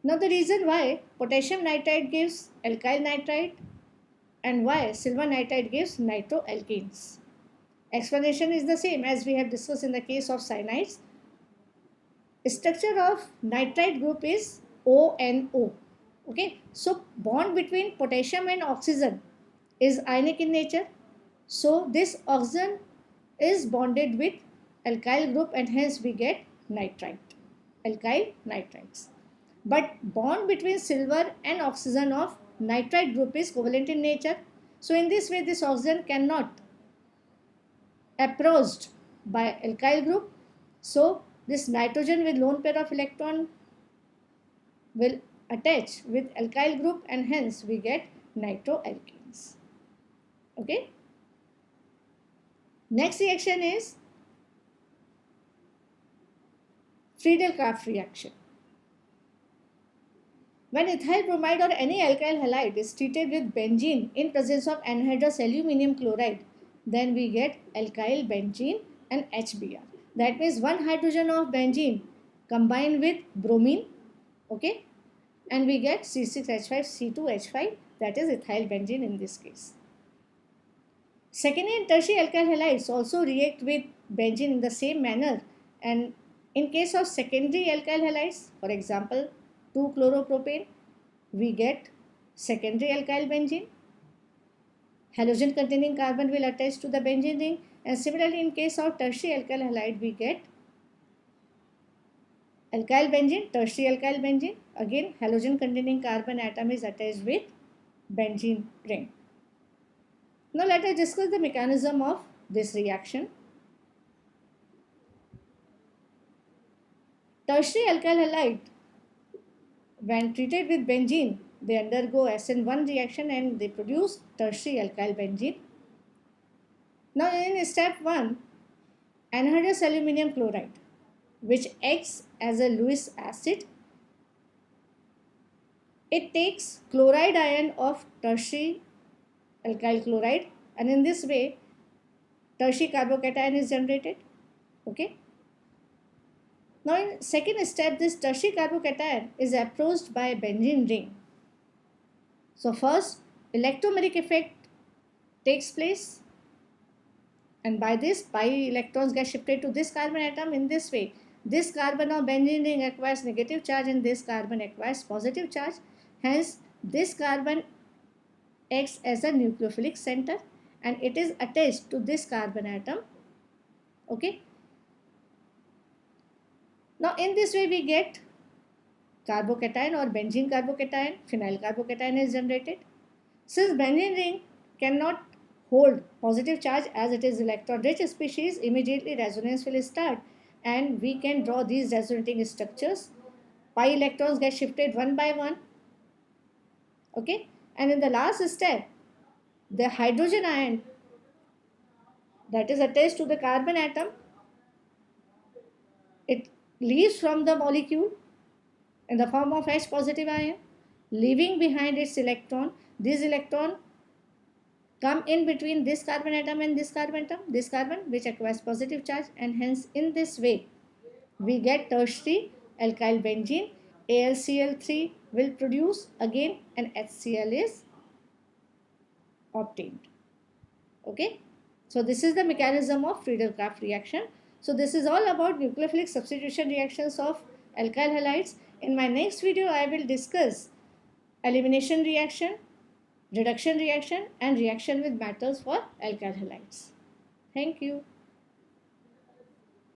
Now the reason why potassium nitrite gives alkyl nitrite and why silver nitrite gives nitroalkenes. Explanation is the same as we have discussed in the case of cyanides. Structure of nitrite group is ONO. Okay, so bond between potassium and oxygen is ionic in nature. So this oxygen is bonded with alkyl group and hence we get nitrite, alkyl nitrites. But bond between silver and oxygen of nitrite group is covalent in nature. So in this way this oxygen cannot approached by alkyl group. So this nitrogen with lone pair of electron will attach with alkyl group and hence we get nitroalkenes. Okay. Next reaction is Friedel-Crafts reaction. When ethyl bromide or any alkyl halide is treated with benzene in presence of anhydrous aluminium chloride, then we get alkyl benzene and HBr. That means one hydrogen of benzene combined with bromine, okay, and we get C6H5, C2H5, that is ethyl benzene in this case. Secondary and tertiary alkyl halides also react with benzene in the same manner, and in case of secondary alkyl halides, for example 2-chloropropane, we get secondary alkyl benzene. Halogen containing carbon will attach to the benzene ring, and similarly in case of tertiary alkyl halide we get alkyl benzene, tertiary alkyl benzene. Again halogen containing carbon atom is attached with benzene ring. Now let us discuss the mechanism of this reaction. Tertiary alkyl halide, when treated with benzene, they undergo SN1 reaction and they produce tertiary alkyl benzene. Now in step 1, anhydrous aluminium chloride, which acts as a Lewis acid, it takes chloride ion of tertiary alkyl chloride, and in this way tertiary carbocation is generated. Okay. Now in second step, this tertiary carbocation is approached by benzene ring. So first electromeric effect takes place, and by this pi electrons get shifted to this carbon atom. In this way this carbon of benzene ring acquires negative charge and this carbon acquires positive charge. Hence this carbon acts as a nucleophilic center and it is attached to this carbon atom. Okay. Now in this way we get carbocation or benzene carbocation, phenyl carbocation is generated. Since benzene ring cannot hold positive charge as it is electron rich species, immediately resonance will start and we can draw these resonating structures. Pi electrons get shifted one by one. Okay, and in the last step the hydrogen ion that is attached to the carbon atom, it leaves from the molecule in the form of H positive ion, leaving behind its electron. These electrons come in between this carbon atom and this carbon atom, this carbon which acquires positive charge, and hence in this way we get tertiary alkyl benzene. AlCl3 will produce again an HCl is obtained. Okay, so this is the mechanism of Friedel-Crafts reaction. So this is all about nucleophilic substitution reactions of alkyl halides. In my next video I will discuss elimination reaction, reduction reaction and reaction with metals for alkyl halides. Thank you.